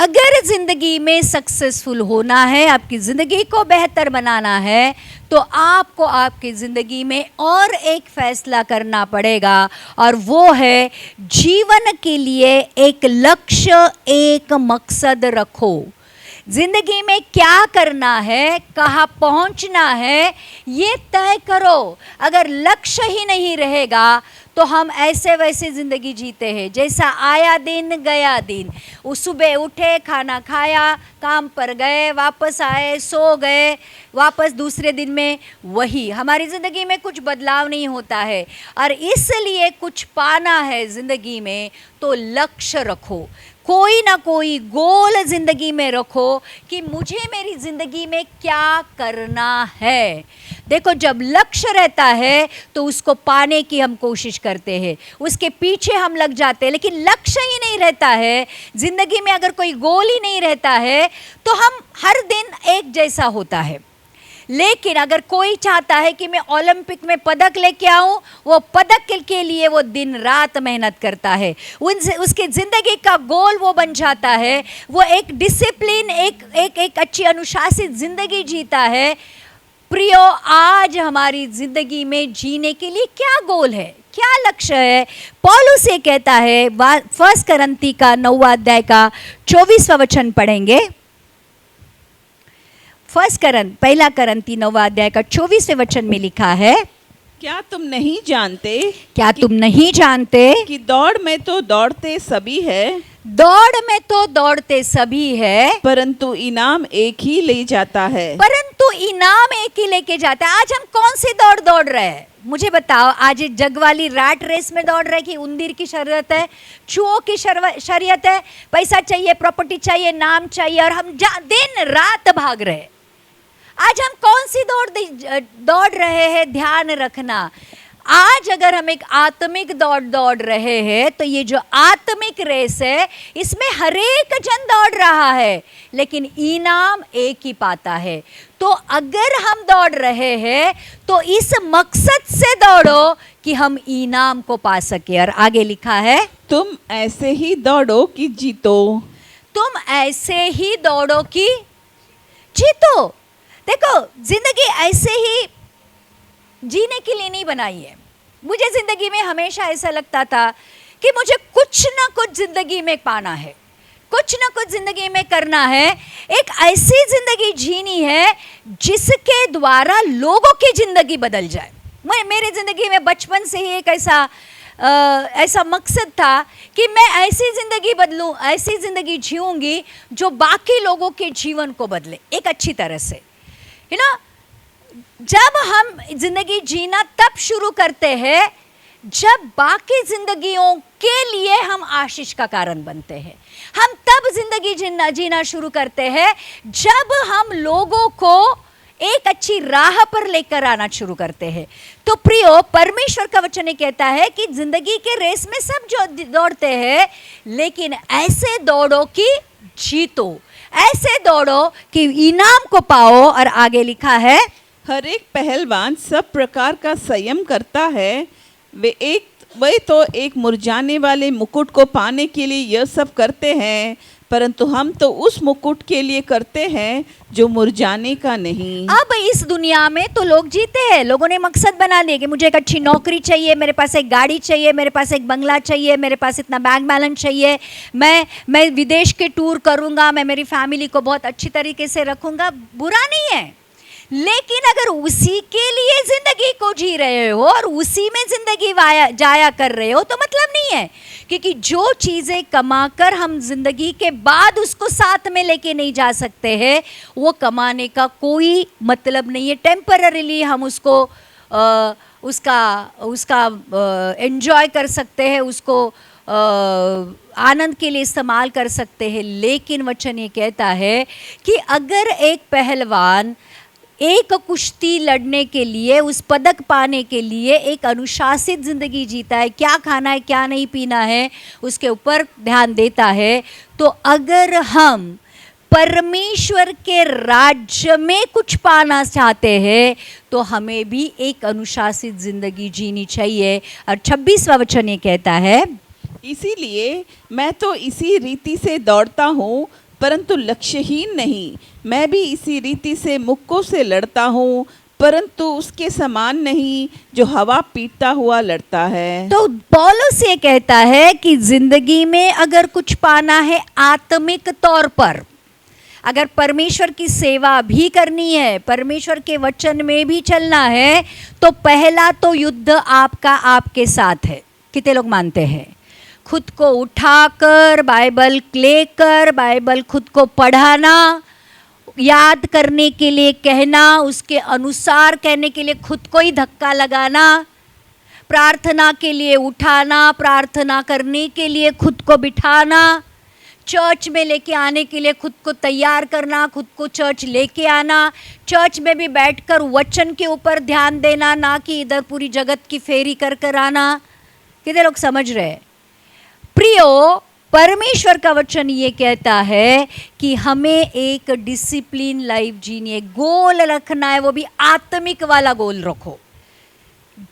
अगर जिंदगी में सक्सेसफुल होना है, आपकी जिंदगी को बेहतर बनाना है, तो आपको आपकी जिंदगी में और एक फैसला करना पड़ेगा, और वो है जीवन के लिए एक लक्ष्य, एक मकसद रखो। जिंदगी में क्या करना है, कहाँ पहुंचना है, ये तय करो। अगर लक्ष्य ही नहीं रहेगा तो हम ऐसे वैसे ज़िंदगी जीते हैं, जैसा आया दिन गया दिन। वो सुबह उठे, खाना खाया, काम पर गए, वापस आए, सो गए, वापस दूसरे दिन में वही। हमारी ज़िंदगी में कुछ बदलाव नहीं होता है, और इसलिए कुछ पाना है ज़िंदगी में तो लक्ष्य रखो, कोई ना कोई गोल ज़िंदगी में रखो कि मुझे मेरी ज़िंदगी में क्या करना है। देखो, जब लक्ष्य रहता है तो उसको पाने की हम कोशिश करते हैं, उसके पीछे हम लग जाते हैं। लेकिन लक्ष्य ही नहीं रहता है ज़िंदगी में, अगर कोई गोल ही नहीं रहता है तो हम हर दिन एक जैसा होता है। लेकिन अगर कोई चाहता है कि मैं ओलंपिक में पदक लेके आऊं, वो पदक के लिए वो दिन रात मेहनत करता है। उसके ज़िंदगी का गोल वो बन जाता है, वो एक डिसिप्लिन, एक अच्छी अनुशासित ज़िंदगी जीता है। प्रियो, आज हमारी ज़िंदगी में जीने के लिए क्या गोल है, क्या लक्ष्य है? पौलुस ये कहता है, 1 करंती का 9वां अध्याय का 24वां वचन पढ़ेंगे। 1 करंती 9वां अध्याय का 24वें वचन में लिखा है, क्या तुम नहीं जानते, क्या तुम नहीं जानते कि दौड़ में तो दौड़ते सभी है, दौड़ में तो दौड़ते सभी है, परंतु इनाम एक ही ले जाता है। परंतु इनाम एक ही लेके जाता है। आज हम कौन सी दौड़ दौड़ रहे हैं, मुझे बताओ? आज जग वाली रैट रेस में दौड़ रहे कि उंदीर की शर्यत है, चूहों की शर्यत है, पैसा चाहिए, प्रॉपर्टी चाहिए, नाम चाहिए, और हम दिन रात भाग रहे। आज हम कौन सी दौड़ रहे हैं, ध्यान रखना। आज अगर हम एक आत्मिक दौड़ रहे हैं तो ये जो आत्मिक रेस है, इसमें हर एक जन दौड़ रहा है, लेकिन इनाम एक ही पाता है। तो अगर हम दौड़ रहे हैं तो इस मकसद से दौड़ो कि हम इनाम को पा सके। और आगे लिखा है, तुम ऐसे ही दौड़ो कि जीतो। तुम ऐसे ही दौड़ो कि जीतो। देखो, जिंदगी ऐसे ही जीने के लिए नहीं बनाई है। मुझे जिंदगी में हमेशा ऐसा लगता था कि मुझे कुछ ना कुछ जिंदगी में पाना है, कुछ ना कुछ जिंदगी में करना है। एक ऐसी जिंदगी जीनी है जिसके द्वारा लोगों की जिंदगी बदल जाए। मेरी जिंदगी में बचपन से ही एक ऐसा मकसद था कि मैं ऐसी ज़िंदगी बदलूं, ऐसी ज़िंदगी जीऊंगी जो बाकी लोगों के जीवन को बदले एक अच्छी तरह से। जब हम जिंदगी जीना तब शुरू करते हैं जब बाकी जिंदगियों के लिए हम आशीष का कारण बनते हैं। हम तब जिंदगी जीना शुरू करते हैं जब हम लोगों को एक अच्छी राह पर लेकर आना शुरू करते हैं। तो प्रियो, परमेश्वर का वचन कहता है कि जिंदगी के रेस में सब जो दौड़ते हैं, लेकिन ऐसे दौड़ो कि जीतो, ऐसे दौड़ो कि इनाम को पाओ। और आगे लिखा है, हर एक पहलवान सब प्रकार का संयम करता है, वे तो एक मुरझाने वाले मुकुट को पाने के लिए यह सब करते हैं, परंतु हम तो उस मुकुट के लिए करते हैं जो मुरझाने का नहीं। अब इस दुनिया में तो लोग जीते हैं, लोगों ने मकसद बना लिया कि मुझे एक अच्छी नौकरी चाहिए, मेरे पास एक गाड़ी चाहिए, मेरे पास एक बंगला चाहिए, मेरे पास इतना बैंक बैलेंस चाहिए, मैं विदेश के टूर करूंगा, मैं मेरी फैमिली को बहुत अच्छी तरीके से रखूंगा। बुरा नहीं है, लेकिन अगर उसी के लिए जिंदगी को जी रहे हो और उसी में जिंदगी जाया कर रहे हो तो मतलब नहीं है। क्योंकि जो चीज़ें कमाकर हम जिंदगी के बाद उसको साथ में लेके नहीं जा सकते हैं, वो कमाने का कोई मतलब नहीं है। टेम्पररीली हम उसको उसका एंजॉय कर सकते हैं, उसको आनंद के लिए इस्तेमाल कर सकते हैं। लेकिन वचन ये कहता है कि अगर एक पहलवान एक कुश्ती लड़ने के लिए, उस पदक पाने के लिए एक अनुशासित ज़िंदगी जीता है, क्या खाना है, क्या नहीं पीना है, उसके ऊपर ध्यान देता है, तो अगर हम परमेश्वर के राज्य में कुछ पाना चाहते हैं तो हमें भी एक अनुशासित ज़िंदगी जीनी चाहिए। और 26वां वचन ये कहता है, इसीलिए मैं तो इसी रीति से दौड़ता हूँ, परंतु लक्ष्यहीन नहीं। मैं भी इसी रीति से मुक्कों से लड़ता हूँ, परंतु उसके समान नहीं जो हवा पीटता हुआ लड़ता है। तो पौलुस ये कहता है कि जिंदगी में अगर कुछ पाना है आत्मिक तौर पर, अगर परमेश्वर की सेवा भी करनी है, परमेश्वर के वचन में भी चलना है, तो पहला तो युद्ध आपका आपके साथ है। कितने लोग मानते हैं? खुद को उठाकर बाइबल लेकर बाइबल खुद को पढ़ाना, याद करने के लिए कहना, उसके अनुसार कहने के लिए खुद को ही धक्का लगाना, प्रार्थना के लिए उठाना, प्रार्थना करने के लिए खुद को बिठाना, चर्च में लेके आने के लिए खुद को तैयार करना, खुद को चर्च लेके आना, चर्च में भी बैठकर वचन के ऊपर ध्यान देना, ना कि इधर पूरी जगत की फेरी कर कर आना। कितने लोग समझ रहे हैं? प्रियो, परमेश्वर का वचन ये कहता है कि हमें एक डिसिप्लिन लाइफ जीनी है, गोल रखना है, वो भी आत्मिक वाला गोल रखो।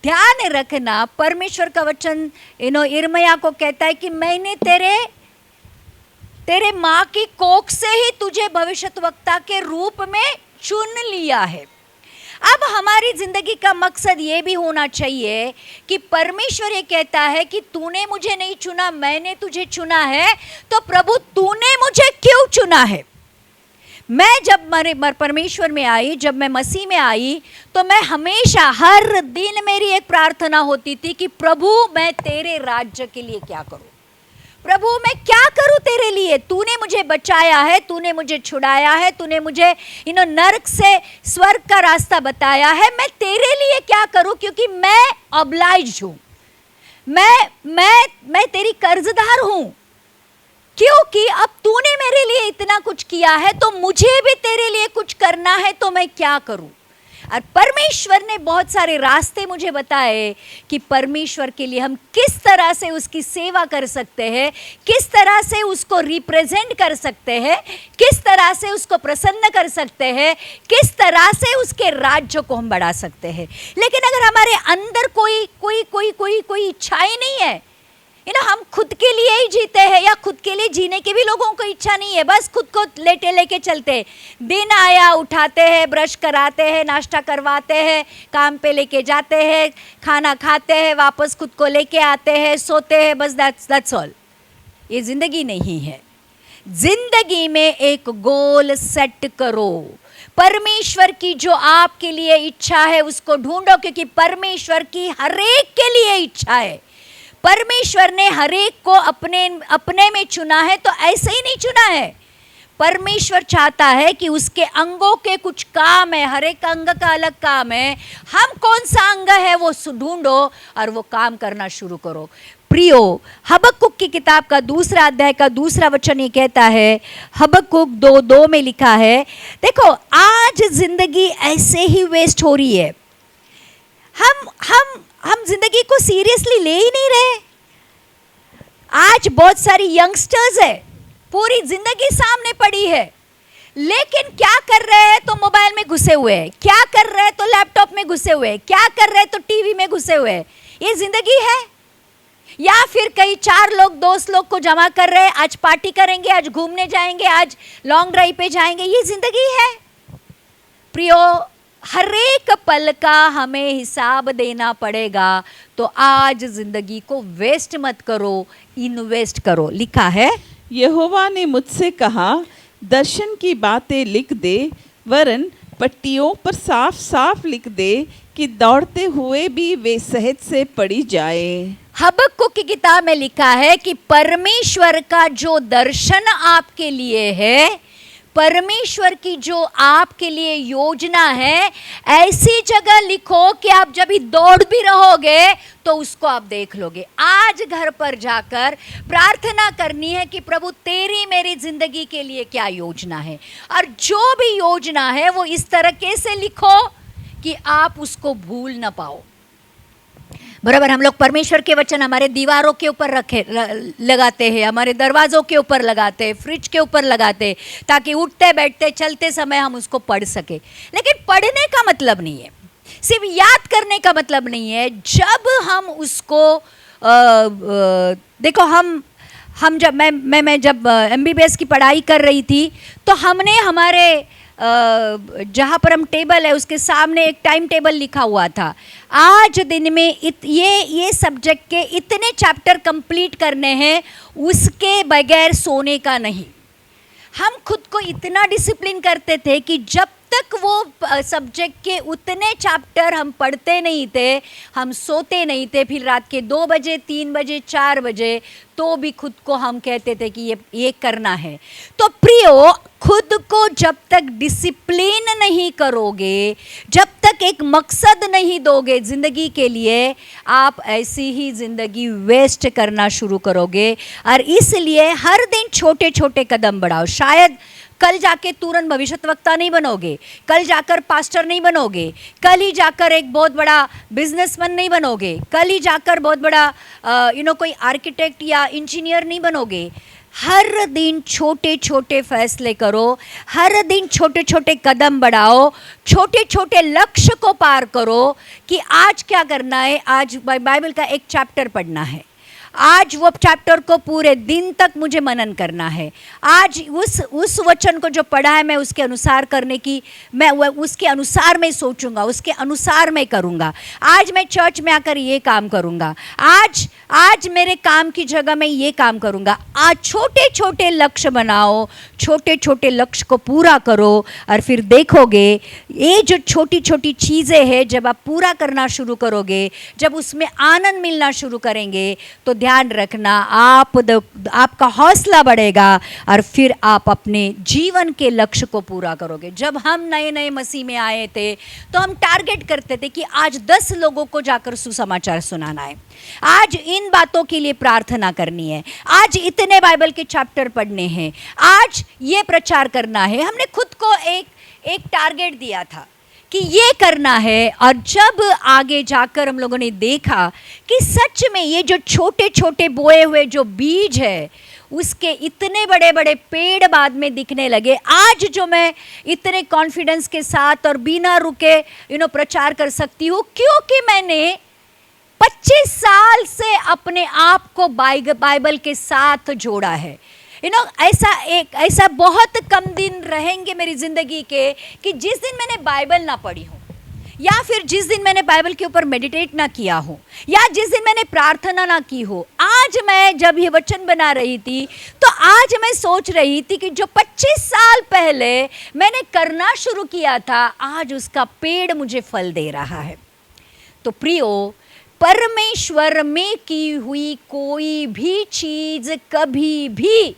ध्यान रखना, परमेश्वर का वचन यिर्मयाह को कहता है कि मैंने तेरे माँ की कोख से ही तुझे भविष्यद्वक्ता के रूप में चुन लिया है। अब हमारी जिंदगी का मकसद ये भी होना चाहिए कि परमेश्वर ये कहता है कि तूने मुझे नहीं चुना, मैंने तुझे चुना है। तो प्रभु तूने मुझे क्यों चुना है? मैं जब परमेश्वर में आई, जब मैं मसीह में आई, तो मैं हमेशा हर दिन मेरी एक प्रार्थना होती थी कि प्रभु मैं तेरे राज्य के लिए क्या करूं, प्रभु मैं क्या करूं तेरे लिए। तूने मुझे बचाया है, तूने मुझे छुड़ाया है, तूने मुझे नरक से स्वर्ग का रास्ता बताया है। मैं तेरे लिए क्या करूं, क्योंकि मैं ऑब्लाइज्ड हूं, मैं तेरी कर्जदार हूं, क्योंकि अब तूने मेरे लिए इतना कुछ किया है तो मुझे भी तेरे लिए कुछ करना है, तो मैं क्या करूं। और परमेश्वर ने बहुत सारे रास्ते मुझे बताए कि परमेश्वर के लिए हम किस तरह से उसकी सेवा कर सकते हैं, किस तरह से उसको रिप्रेजेंट कर सकते हैं, किस तरह से उसको प्रसन्न कर सकते हैं, किस तरह से उसके राज्य को हम बढ़ा सकते हैं। लेकिन अगर हमारे अंदर कोई इच्छा ही नहीं है, हम खुद के लिए ही जीते हैं, या खुद के लिए जीने की भी लोगों को इच्छा नहीं है, बस खुद को लेके चलते हैं। दिन आया उठाते हैं, ब्रश कराते हैं, नाश्ता करवाते हैं, काम पे लेके जाते हैं, खाना खाते हैं, वापस खुद को लेके आते हैं, सोते हैं, बस दैट्स ऑल। ये जिंदगी नहीं है। जिंदगी में एक गोल सेट करो। परमेश्वर की जो आपके लिए इच्छा है उसको ढूंढो, क्योंकि परमेश्वर की हर एक के लिए इच्छा है। परमेश्वर ने हर एक को अपने में चुना है, तो ऐसे ही नहीं चुना है। परमेश्वर चाहता है कि उसके अंगों के कुछ काम है, हर एक अंग का अलग काम है। हम कौन सा अंग है वो ढूंढो और वो काम करना शुरू करो। प्रियो, हबक्कुक की किताब का 2 अध्याय का 2 वचन ये कहता है, हबक्कुक 2:2 में लिखा है, देखो आज जिंदगी ऐसे ही वेस्ट हो रही है। हम जिंदगी को सीरियसली ले ही नहीं रहे। आज बहुत सारी यंगस्टर्स है, पूरी जिंदगी सामने पड़ी है, लेकिन क्या कर रहे हैं तो मोबाइल में घुसे हुए हैं, क्या कर रहे हैं तो लैपटॉप में घुसे हुए हैं, क्या कर रहे हैं तो टीवी में घुसे हुए हैं। ये जिंदगी है? या फिर कई 4 लोग दोस्त लोग को जमा कर रहे हैं, आज पार्टी करेंगे, आज घूमने जाएंगे, आज लॉन्ग ड्राइव पे जाएंगे, ये जिंदगी है? प्रियो, हर एक पल का हमें हिसाब देना पड़ेगा। तो आज जिंदगी को वेस्ट मत करो, इन्वेस्ट करो। लिखा है, यहोवा ने मुझसे कहा, दर्शन की बातें लिख दे, वरन पट्टियों पर साफ साफ लिख दे कि दौड़ते हुए भी वे सहज से पढ़ी जाए। हबक्कुक की किताब में लिखा है कि परमेश्वर का जो दर्शन आपके लिए है, परमेश्वर की जो आपके लिए योजना है, ऐसी जगह लिखो कि आप जब भी दौड़ भी रहोगे तो उसको आप देख लोगे। आज घर पर जाकर प्रार्थना करनी है कि प्रभु तेरी मेरी जिंदगी के लिए क्या योजना है, और जो भी योजना है वो इस तरीके से लिखो कि आप उसको भूल ना पाओ। बराबर, हम लोग परमेश्वर के वचन हमारे दीवारों के ऊपर लगाते हैं, हमारे दरवाज़ों के ऊपर लगाते हैं, फ्रिज के ऊपर लगाते हैं, ताकि उठते बैठते चलते समय हम उसको पढ़ सके। लेकिन पढ़ने का मतलब नहीं है, सिर्फ याद करने का मतलब नहीं है। जब हम उसको देखो, हम जब मैं जब एमबीबीएस की पढ़ाई कर रही थी तो हमने हमारे जहाँ पर हम टेबल है उसके सामने एक टाइम टेबल लिखा हुआ था, आज दिन में ये सब्जेक्ट के इतने चैप्टर कंप्लीट करने हैं, उसके बगैर सोने का नहीं। हम खुद को इतना डिसिप्लिन करते थे कि जब तक वो सब्जेक्ट के उतने चैप्टर हम पढ़ते नहीं थे, हम सोते नहीं थे। फिर रात के 2 बजे 3 बजे 4 बजे तो भी खुद को हम कहते थे कि ये करना है। तो प्रियो, खुद को जब तक डिसिप्लिन नहीं करोगे, जब तक एक मकसद नहीं दोगे ज़िंदगी के लिए, आप ऐसी ही ज़िंदगी वेस्ट करना शुरू करोगे। और इसलिए हर दिन छोटे छोटे कदम बढ़ाओ। शायद कल जाके तुरंत भविष्यवक्ता नहीं बनोगे, कल जाकर पास्टर नहीं बनोगे, कल ही जाकर एक बहुत बड़ा बिजनेसमैन नहीं बनोगे, कल ही जाकर बहुत बड़ा कोई आर्किटेक्ट या इंजीनियर नहीं बनोगे। हर दिन छोटे छोटे फैसले करो, हर दिन छोटे छोटे कदम बढ़ाओ, छोटे छोटे लक्ष्य को पार करो कि आज क्या करना है। आज बाइबल का एक चैप्टर पढ़ना है, आज वो चैप्टर को पूरे दिन तक मुझे मनन करना है। आज उस वचन को जो पढ़ा है मैं उसके अनुसार करने की, मैं उसके अनुसार मैं सोचूंगा, उसके अनुसार मैं करूंगा। आज मैं चर्च में आकर ये काम करूंगा, आज मेरे काम की जगह मैं ये काम करूंगा। आज छोटे छोटे लक्ष्य बनाओ, छोटे छोटे लक्ष्य को पूरा करो और फिर देखोगे ये जो छोटी छोटी चीज़ें हैं, जब आप पूरा करना शुरू करोगे, जब उसमें आनंद मिलना शुरू करेंगे, तो ध्यान रखना आपका हौसला बढ़ेगा और फिर आप अपने जीवन के लक्ष्य को पूरा करोगे। जब हम नए नए मसीह में आए थे तो हम टारगेट करते थे कि आज 10 लोगों को जाकर सुसमाचार सुनाना है, आज इन बातों के लिए प्रार्थना करनी है, आज इतने बाइबल के चैप्टर पढ़ने हैं, आज ये प्रचार करना है। हमने खुद को एक टारगेट दिया था कि ये करना है। और जब आगे जाकर हम लोगों ने देखा कि सच में ये जो छोटे छोटे बोए हुए जो बीज है, उसके इतने बड़े बड़े पेड़ बाद में दिखने लगे। आज जो मैं इतने कॉन्फिडेंस के साथ और बिना रुके प्रचार कर सकती हूँ, क्योंकि मैंने 25 साल से अपने आप को बाइबल के साथ जोड़ा है। ऐसा बहुत कम दिन रहेंगे मेरी ज़िंदगी के कि जिस दिन मैंने बाइबल ना पढ़ी हो, या फिर जिस दिन मैंने बाइबल के ऊपर मेडिटेट ना किया हो, या जिस दिन मैंने प्रार्थना ना की हो। आज मैं जब ये वचन बना रही थी तो आज मैं सोच रही थी कि जो 25 साल पहले मैंने करना शुरू किया था, आज उसका पेड़ मुझे फल दे रहा है। तो प्रियो, परमेश्वर में की हुई कोई भी चीज़ कभी भी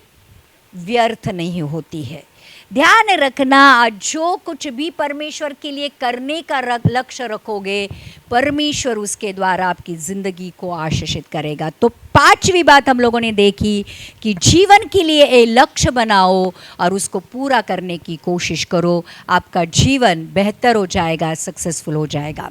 व्यर्थ नहीं होती है। ध्यान रखना, जो कुछ भी परमेश्वर के लिए करने का लक्ष्य रखोगे, परमेश्वर उसके द्वारा आपकी ज़िंदगी को आशीषित करेगा। तो 5वीं बात हम लोगों ने देखी कि जीवन के लिए एक लक्ष्य बनाओ और उसको पूरा करने की कोशिश करो। आपका जीवन बेहतर हो जाएगा, सक्सेसफुल हो जाएगा।